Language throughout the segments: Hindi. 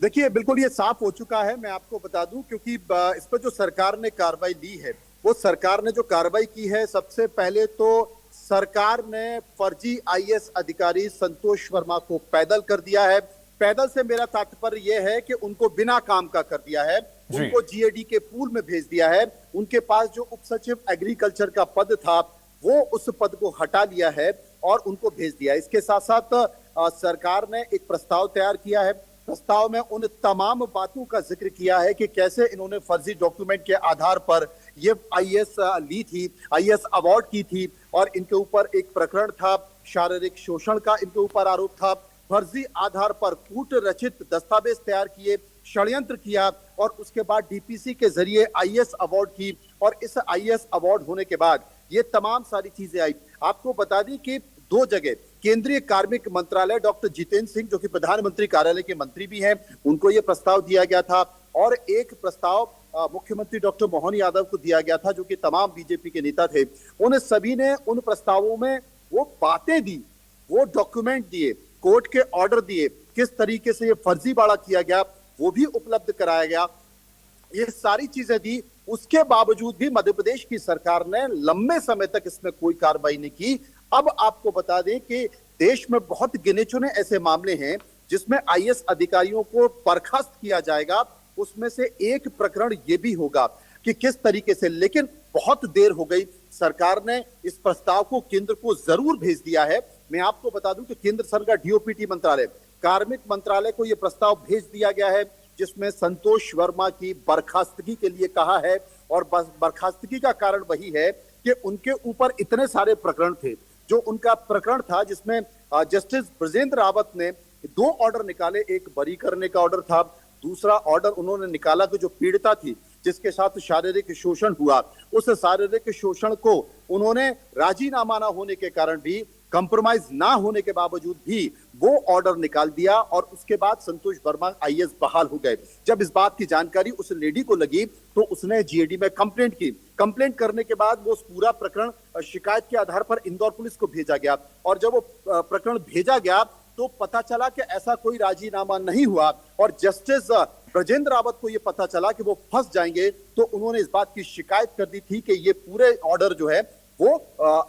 देखिए, बिल्कुल ये साफ हो चुका है। मैं आपको बता दूं, क्योंकि इस पर जो सरकार ने कार्रवाई ली है, वो सरकार ने जो कार्रवाई की है, सबसे पहले तो सरकार ने फर्जी आईएएस अधिकारी संतोष वर्मा को पैदल कर दिया है। पैदल से मेरा तात्पर्य यह है कि उनको बिना काम का कर दिया है, जी। उनको जीएडी के पूल में भेज दिया है। उनके पास जो उप सचिव एग्रीकल्चर का पद था, वो उस पद को हटा लिया है और उनको भेज दिया। इसके साथ साथ सरकार ने एक प्रस्ताव तैयार किया है। प्रस्ताव में उन तमाम बातों का जिक्र किया है कि कैसे इन्होंने फर्जी डॉक्यूमेंट के आधार पर ये आईएएस ली थी, आईएएस अवार्ड की थी, और इनके ऊपर एक प्रकरण था, शारीरिक शोषण का इनके ऊपर आरोप था। फर्जी आधार पर कूट रचित दस्तावेज तैयार किए, षड्यंत्र किया और उसके बाद डीपीसी के जरिए आईएएस अवार्ड की। और इस आईएएस अवार्ड होने के बाद ये तमाम सारी चीजें आई। आपको बता दी कि दो जगह केंद्रीय कार्मिक मंत्रालय, डॉक्टर जितेंद्र सिंह जो कि प्रधानमंत्री कार्यालय के मंत्री भी हैं, उनको यह प्रस्ताव दिया गया था, और एक प्रस्ताव मुख्यमंत्री डॉक्टर मोहन यादव को दिया गया था, जो कि तमाम बीजेपी के नेता थे। उन सभी ने उन प्रस्तावों में वो बातें दी, वो डॉक्यूमेंट दिए, कोर्ट के ऑर्डर दिए, किस तरीके से ये फर्जीवाड़ा किया गया वो भी उपलब्ध कराया गया। ये सारी चीजें दी, उसके बावजूद भी मध्य प्रदेश की सरकार ने लंबे समय तक इसमें कोई कार्रवाई नहीं की। अब आपको बता दें कि देश में बहुत गिने चुने ऐसे मामले हैं जिसमें आईएएस अधिकारियों को बर्खास्त किया जाएगा। उसमें से एक प्रकरण ये भी होगा कि किस तरीके से, लेकिन बहुत देर हो गई। सरकार ने इस प्रस्ताव को केंद्र को जरूर भेज दिया है। मैं आपको बता दूं कि केंद्र सरकार डीओपीटी मंत्रालय, कार्मिक मंत्रालय को यह प्रस्ताव भेज दिया गया है, जिसमें संतोष वर्मा की बर्खास्तगी के लिए कहा है। और बर्खास्तगी का कारण वही है कि उनके ऊपर इतने सारे प्रकरण थे। जो उनका प्रकरण था जिसमें जस्टिस ब्रजेंद्र रावत ने दो ऑर्डर निकाले, एक बरी करने का ऑर्डर था, दूसरा ऑर्डर उन्होंने निकाला कि जो पीड़िता थी जिसके साथ शारीरिक शोषण हुआ, उस शारीरिक शोषण को उन्होंने राजीनामा ना होने के कारण भी, कंप्रोमाइज ना होने के बावजूद भी वो ऑर्डर निकाल दिया, और उसके बाद संतोष वर्मा आईएएस बहाल हो गए। जब इस बात की जानकारी उस लेडी को लगी तो उसने जीएडी में कंप्लेंट की। कंप्लेंट करने के बाद वो पूरा प्रकरण शिकायत के आधार पर इंदौर पुलिस को भेजा गया, और जब वो प्रकरण भेजा गया तो पता चला कि ऐसा कोई राजीनामा नहीं हुआ। और जस्टिस ब्रजेंद्र रावत को यह पता चला कि वो फंस जाएंगे, तो उन्होंने इस बात की शिकायत कर दी थी कि ये पूरे ऑर्डर जो है वो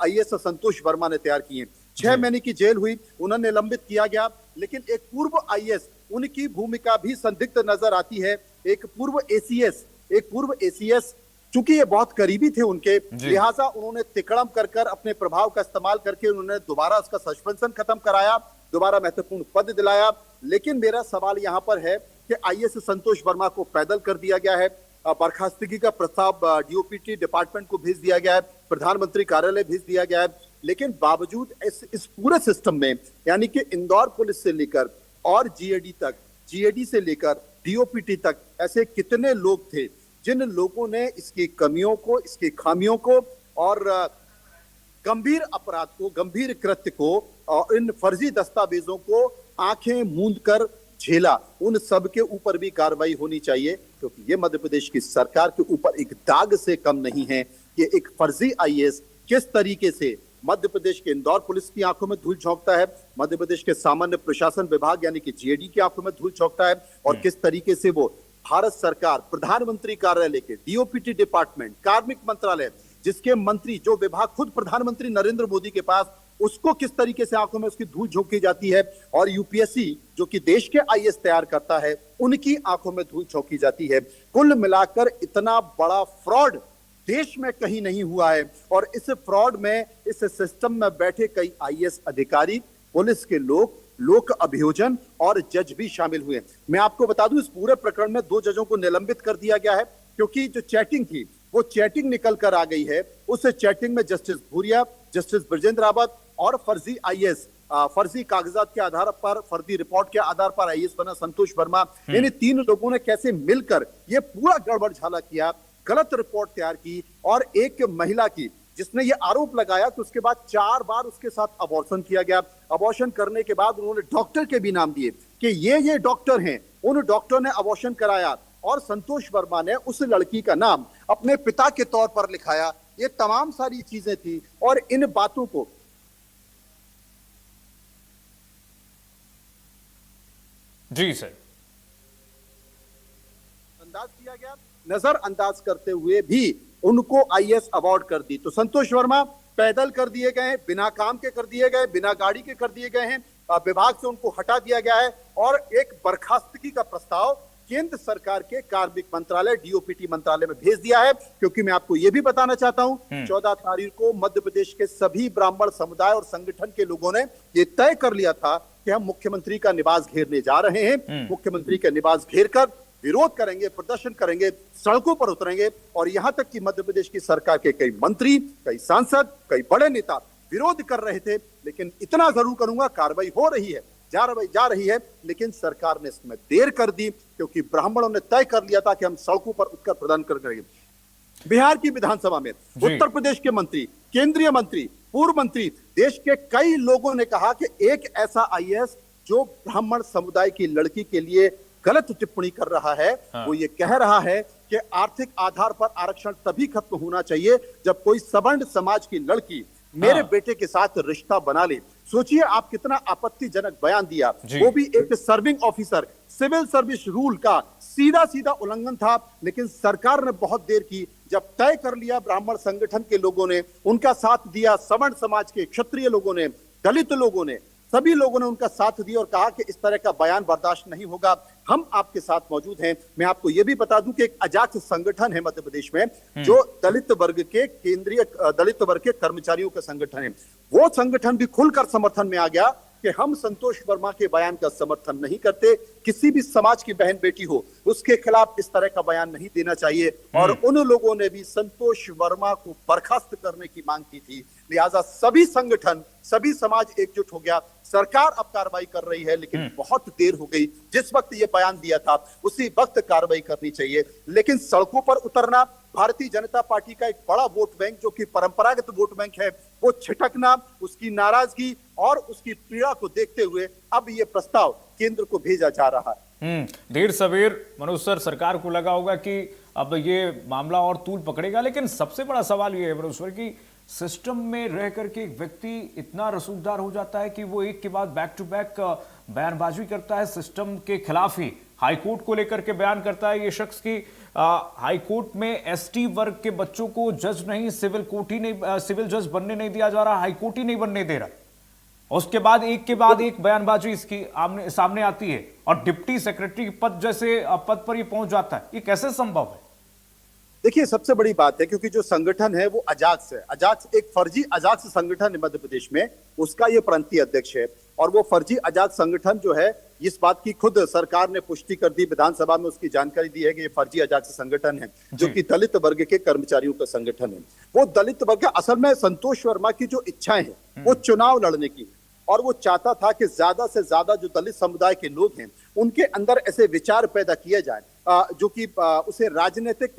आईएएस संतोष वर्मा ने तैयार किए। 6 महीने की जेल हुई, उन्हें निलंबित किया गया। लेकिन एक पूर्व आईएएस, उनकी भूमिका भी संदिग्ध नजर आती है। एक पूर्व एसीएस, चूंकि ये बहुत करीबी थे उनके, लिहाजा उन्होंने तिकड़म कर अपने प्रभाव का इस्तेमाल करके उन्होंने दोबारा उसका सस्पेंशन खत्म कराया, दोबारा महत्वपूर्ण पद दिलाया। लेकिन मेरा सवाल यहां पर है कि आईएएस संतोष वर्मा को पैदल कर दिया गया है, बर्खास्तगी का प्रस्ताव डीओपीटी डिपार्टमेंट को भेज दिया गया है, प्रधानमंत्री कार्यालय भेज दिया गया है। लेकिन बावजूद इस पूरे सिस्टम में, यानी कि इंदौर पुलिस से लेकर और जीएडी तक, जीएडी से लेकर डीओपीटी तक, ऐसे कितने लोग थे जिन लोगों ने इसकी कमियों को, इसकी खामियों को और गंभीर अपराध को, गंभीर कृत्य को और इन फर्जी दस्तावेजों को आंखें मूंद कर झेला। उन सब के ऊपर भी कार्रवाई होनी चाहिए, क्योंकि ये मध्य प्रदेश की सरकार के ऊपर एक दाग से कम नहीं है कि एक फर्जी आईएएस किस तरीके से मध्य प्रदेश के इंदौर पुलिस की आंखों में धूल झोंकता है, मध्य प्रदेश के सामान्य प्रशासन विभाग यानी कि जीएडी की आंखों में धूल झोंकता है, और किस तरीके से वो भारत सरकार, प्रधानमंत्री कार्यालय के डीओपीटी डिपार्टमेंट, कार्मिक मंत्रालय, जिसके मंत्री, जो विभाग खुद प्रधानमंत्री नरेंद्र मोदी के पास, उसको किस तरीके से आंखों में उसकी धूल झोंकी जाती है। और यूपीएससी जो कि देश के आईएएस तैयार करता है, उनकी आंखों में धूल झोंकी जाती है। कुल मिलाकर इतना बड़ा फ्रॉड देश में कहीं नहीं हुआ है, और इस फ्रॉड में, इस सिस्टम में बैठे कई आईएएस अधिकारी, पुलिस के लोग, लोक अभियोजन और जज भी शामिल हुए। मैं आपको बता दूं, इस पूरे प्रकरण में 2 जजों को निलंबित कर दिया गया है, क्योंकि जो चैटिंग थी वो चैटिंग निकल कर आ गई है। उस चैटिंग में जस्टिस भूरिया, जस्टिस ब्रजेंद्र रावत और फर्जी आईएएस, फर्जी कागजात के आधार पर, फर्जी रिपोर्ट के आधार पर आईएएस बना संतोष वर्मा, इन 3 लोगों ने कैसे मिलकर ये पूरा गड़बड़ झाला किया, गलत रिपोर्ट तैयार की। और एक महिला की, जिसने ये आरोप लगाया कि उसके बाद 4 बार उसके साथ अबॉर्शन किया गया। अबॉर्शन करने के बाद उन्होंने डॉक्टर के भी नाम दिए कि ये डॉक्टर हैं, उन डॉक्टर ने अबॉर्शन कराया, और संतोष वर्मा ने उस लड़की का नाम अपने पिता के तौर पर लिखाया। ये तमाम सारी चीजें थी, और इन बातों को जी सर। नजरअंदाज किया गया, नजरअंदाज करते हुए भी उनको आईएएस अवार्ड कर दी। तो संतोष वर्मा पैदल कर दिए गए हैं, बिना काम के कर दिए गए, बिना गाड़ी के कर दिए गए हैं, विभाग से उनको हटा दिया गया है और एक बर्खास्तगी का प्रस्ताव केंद्र सरकार के कार्मिक मंत्रालय डीओपीटी मंत्रालय में भेज दिया है। क्योंकि मैं आपको यह भी बताना चाहता हूं, 14 तारीख को मध्य प्रदेश के सभी ब्राह्मण समुदाय और संगठन के लोगों ने यह तय कर लिया था कि हम मुख्यमंत्री का निवास घेरने जा रहे हैं। मुख्यमंत्री का निवास घेरकर विरोध करेंगे, प्रदर्शन करेंगे, सड़कों पर उतरेंगे और यहां तक कि मध्य प्रदेश की सरकार के कई मंत्री, कई सांसद, कई बड़े नेता विरोध कर रहे थे। लेकिन इतना जरूर करूंगा, कार्रवाई हो रही है, जा रही है, लेकिन सरकार ने इसमें देर कर दी क्योंकि ब्राह्मणों ने तय कर लिया था कि हम सड़कों पर उठकर प्रदर्शन करेंगे। बिहार की विधानसभा में उत्तर प्रदेश के मंत्री, केंद्रीय मंत्री, पूर्व मंत्री, देश के कई लोगों ने कहा कि एक ऐसा आईएएस जो ब्राह्मण समुदाय की लड़की के लिए गलत टिप्पणी कर रहा है, वो ये कह रहा है कि आर्थिक आधार पर आरक्षण तभी खत्म होना चाहिए जब कोई सवर्ण समाज की लड़की मेरे बेटे के साथ रिश्ता बना ले। सोचिए आप कितना आपत्तिजनक बयान दिया, वो भी एक serving officer, civil service rule का सीधा सीधा उल्लंघन था। लेकिन सरकार ने बहुत देर की, जब तय कर लिया ब्राह्मण संगठन के लोगों ने, उनका साथ दिया, सवर्ण समाज के क्षत्रिय लोगों ने, दलित लोगों ने, सभी लोगों ने उनका साथ दिया और कहा कि इस तरह का बयान बर्दाश्त नहीं होगा, हम आपके साथ मौजूद हैं। मैं आपको यह भी बता दूं कि एक अजाक्स संगठन है मध्य प्रदेश में जो दलित वर्ग के केंद्रीय दलित वर्ग के कर्मचारियों का संगठन है। वो संगठन भी खुलकर समर्थन में आ गया कि हम संतोष वर्मा के बयान का समर्थन नहीं करते, किसी भी समाज की बहन बेटी हो उसके खिलाफ इस तरह का बयान नहीं देना चाहिए। और उन लोगों ने भी संतोष वर्मा को बर्खास्त करने की मांग की थी। लिहाजा सभी संगठन, सभी समाज एकजुट हो गया। सरकार अब कार्रवाई कर रही है, लेकिन बहुत देर हो गई। जिस वक्त ये बयान दिया था उसी वक्त कार्रवाई करनी चाहिए। लेकिन सड़कों पर उतरना, भारतीय जनता पार्टी का एक बड़ा वोट बैंक जो कि परंपरागत वोट बैंक है, वो छिटकना, उसकी नाराजगी और उसकी पीड़ा को देखते हुए अब ये प्रस्ताव केंद्र को भेजा जा रहा है। देर सवेर मनोज सर, सरकार को लगा होगा कि अब ये मामला और तूल पकड़ेगा, लेकिन सबसे बड़ा सवाल ये है मनोज सर कि सिस्टम में रह करके एक व्यक्ति इतना रसूखदार हो जाता है कि वो एक के बाद बैक टू बैक बयानबाजी करता है, सिस्टम के खिलाफ ही हाईकोर्ट को लेकर के बयान करता है ये शख्स की हाईकोर्ट में एसटी वर्ग के बच्चों को जज नहीं, सिविल जज बनने नहीं दिया जा रहा, हाईकोर्ट ही नहीं बनने दे रहा। उसके बाद एक बयानबाजी इसकी सामने आती है और डिप्टी सेक्रेटरी पद जैसे पद पर ये पहुंच जाता है। ये कैसे संभव है? देखिए, सबसे बड़ी बात है क्योंकि जो संगठन है वो अजाक्स है। अजाक्स एक फर्जी अजाक्स संगठन है मध्य प्रदेश में, उसका ये प्रांतीय अध्यक्ष है। और वो फर्जी अजाक्स संगठन जो है, इस बात की खुद सरकार ने पुष्टि कर दी, विधानसभा में उसकी जानकारी दी है कि ये फर्जी अजाक्स संगठन है जो कि दलित वर्ग के कर्मचारियों का संगठन है। वो दलित वर्ग, असल में संतोष वर्मा की जो इच्छाएं हैं वो चुनाव लड़ने की, और वो चाहता था कि ज्यादा से ज्यादा जो दलित समुदाय के लोग हैं उनके अंदर ऐसे विचार पैदा किए जाए जो कि उसे राजनीतिक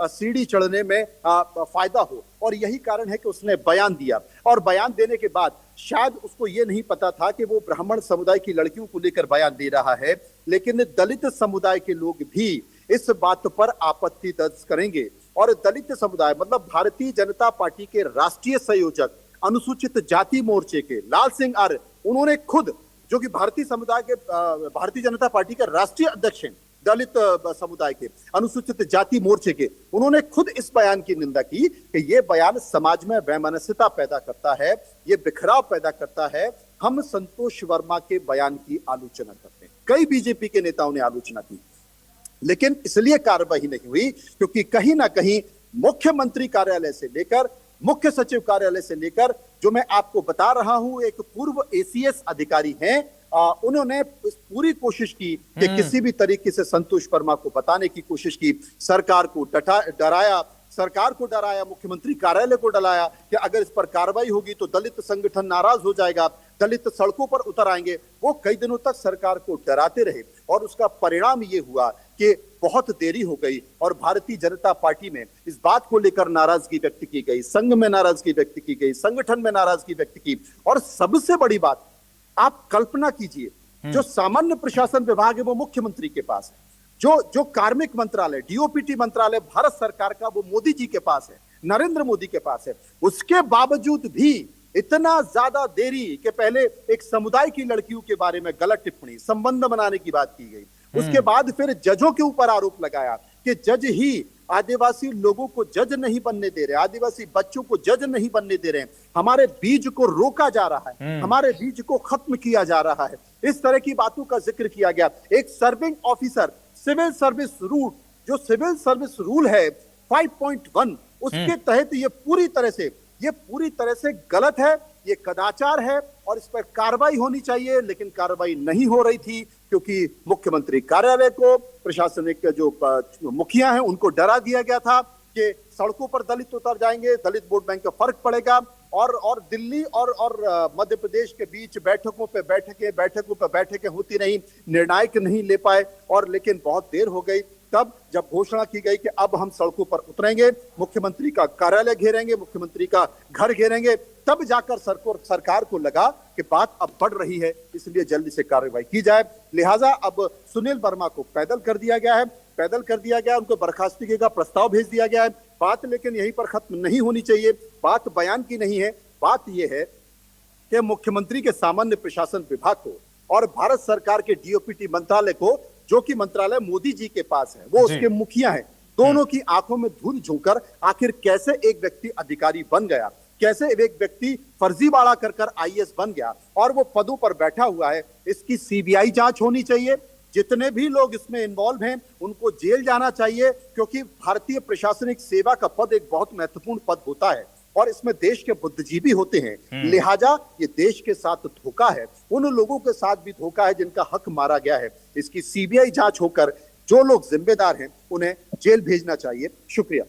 सीढ़ी चढ़ने में फायदा हो। और यही कारण है कि उसने बयान दिया। और बयान देने के बाद शायद उसको ये नहीं पता था कि वो ब्राह्मण समुदाय की लड़कियों को लेकर बयान दे रहा है, लेकिन दलित समुदाय के लोग भी इस बात पर आपत्ति दर्ज करेंगे। और दलित समुदाय मतलब भारतीय जनता पार्टी के राष्ट्रीय संयोजक अनुसूचित जाति मोर्चे के लाल सिंह आर्य, उन्होंने खुद, जो कि भारतीय जनता पार्टी के राष्ट्रीय अध्यक्ष हैं दलित समुदाय के, अनुसूचित जाति मोर्चे के, उन्होंने खुद इस बयान की निंदा की कि यह बयान समाज में वैमनस्यता पैदा करता है, ये बिखराव पैदा करता है। हम संतोष वर्मा के बयान की आलोचना करते हैं। कई बीजेपी के नेताओं ने आलोचना की, लेकिन इसलिए कार्रवाई नहीं हुई क्योंकि कहीं ना कहीं मुख्यमंत्री कार्यालय से लेकर, मुख्य सचिव कार्यालय से लेकर, जो मैं आपको बता रहा हूं एक पूर्व एसीएस अधिकारी हैं, उन्होंने पूरी कोशिश की कि किसी भी तरीके से संतोष वर्मा को बताने की कोशिश की। सरकार को डराया, मुख्यमंत्री कार्यालय को डराया कि अगर इस पर कार्रवाई होगी तो दलित संगठन नाराज हो जाएगा, दलित सड़कों पर उतर आएंगे। वो कई दिनों तक सरकार को डराते रहे और उसका परिणाम ये हुआ कि बहुत देरी हो गई और भारतीय जनता पार्टी में इस बात को लेकर नाराजगी व्यक्त की गई, संघ में नाराजगी व्यक्त की गई, संगठन में नाराजगी व्यक्त की। और सबसे बड़ी बात, आप कल्पना कीजिए, जो सामान्य प्रशासन विभाग है वो मुख्यमंत्री के पास है, जो कार्मिक मंत्रालय, डीओपीटी मंत्रालय भारत सरकार का, वो मोदी जी के पास है, नरेंद्र मोदी के पास है। उसके बावजूद भी इतना ज्यादा देरी कि पहले एक समुदाय की लड़कियों के बारे में गलत टिप्पणी, संबंध बनाने की बात की गई, उसके बाद फिर जजों के ऊपर आरोप लगाया कि जज ही आदिवासी लोगों को जज नहीं बनने दे रहे, आदिवासी बच्चों को जज नहीं बनने दे रहे हैं, हमारे बीज को रोका जा रहा है, हमारे बीज को खत्म किया जा रहा है, इस तरह की बातों का जिक्र किया गया। एक serving officer civil service rule, जो सिविल सर्विस रूल है 5.1, उसके तहत ये पूरी तरह से गलत है, ये कदाचार है और इस पर कार्रवाई होनी चाहिए, लेकिन कार्रवाई नहीं हो रही थी क्योंकि मुख्यमंत्री कार्यालय को, प्रशासनिक जो मुखिया हैं उनको डरा दिया गया था कि सड़कों पर दलित उतर जाएंगे, दलित वोट बैंक का फर्क पड़ेगा, और दिल्ली और मध्य प्रदेश के बीच बैठकों पे बैठकें होती रही, निर्णायक नहीं ले पाए, और लेकिन बहुत देर हो गई तब जब घोषणा की गई कि अब हम सड़कों पर उतरेंगे, मुख्यमंत्री का कार्यालय घेरेंगे, मुख्यमंत्री का घर घेरेंगे, तब जाकर सरकार को लगा कि बात अब बढ़ रही है, इसलिए जल्दी से कार्रवाई की जाए। लिहाजा अब सुनील वर्मा को पैदल कर दिया गया, उनको बर्खास्तगी का प्रस्ताव भेज दिया गया है। बात लेकिन यहीं पर खत्म नहीं होनी चाहिए, बात बयान की नहीं है, बात यह है कि मुख्यमंत्री के सामान्य प्रशासन विभाग को और भारत सरकार के डीओपीटी मंत्रालय को, जो कि मंत्रालय मोदी जी के पास है, वो उसके मुखिया हैं, दोनों की आंखों में धूल झोंकर आखिर कैसे एक व्यक्ति अधिकारी बन गया, कैसे एक व्यक्ति फर्जीवाड़ा कर आईएएस बन गया और वो पदों पर बैठा हुआ है, इसकी सीबीआई जांच होनी चाहिए। जितने भी लोग इसमें इन्वॉल्व हैं उनको जेल जाना चाहिए, क्योंकि भारतीय प्रशासनिक सेवा का पद एक बहुत महत्वपूर्ण पद होता है और इसमें देश के बुद्धिजीवी होते हैं। लिहाजा ये देश के साथ धोखा है, उन लोगों के साथ भी धोखा है जिनका हक मारा गया है। इसकी सीबीआई जांच होकर जो लोग जिम्मेदार हैं उन्हें जेल भेजना चाहिए। शुक्रिया।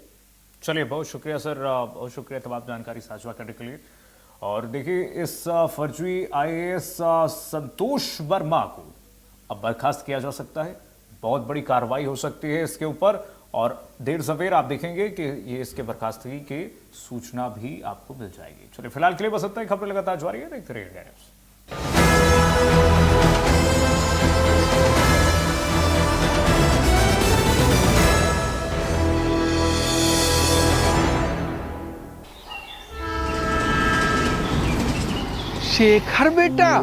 चलिए, बहुत शुक्रिया सर, बहुत शुक्रिया तमाम जानकारी साझा करने के लिए। और देखिए, इस फर्जी आईएएस संतोष वर्मा को अब बर्खास्त किया जा सकता है, बहुत बड़ी कार्रवाई हो सकती है इसके ऊपर, और देर सवेर आप देखेंगे कि ये इसके बर्खास्तगी की सूचना भी आपको मिल जाएगी। चलिए, फिलहाल के लिए बस इतना ही। खबरें लगातार जारी है, देखते रहिएगा न्यूज़। शेखर बेटा,